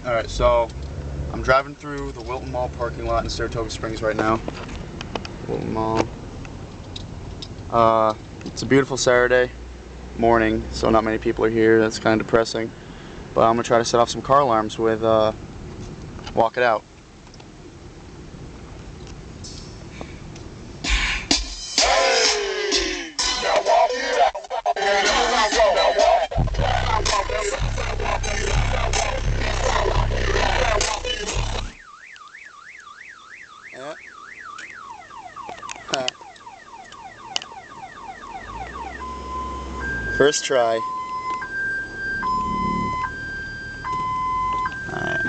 Alright, so I'm driving through the Wilton Mall parking lot in Saratoga Springs right now. Wilton Mall. It's a beautiful Saturday morning, so not many people are here. That's kind of depressing. But I'm going to try to set off some car alarms with Walk It Out. Yeah. First try. Alright.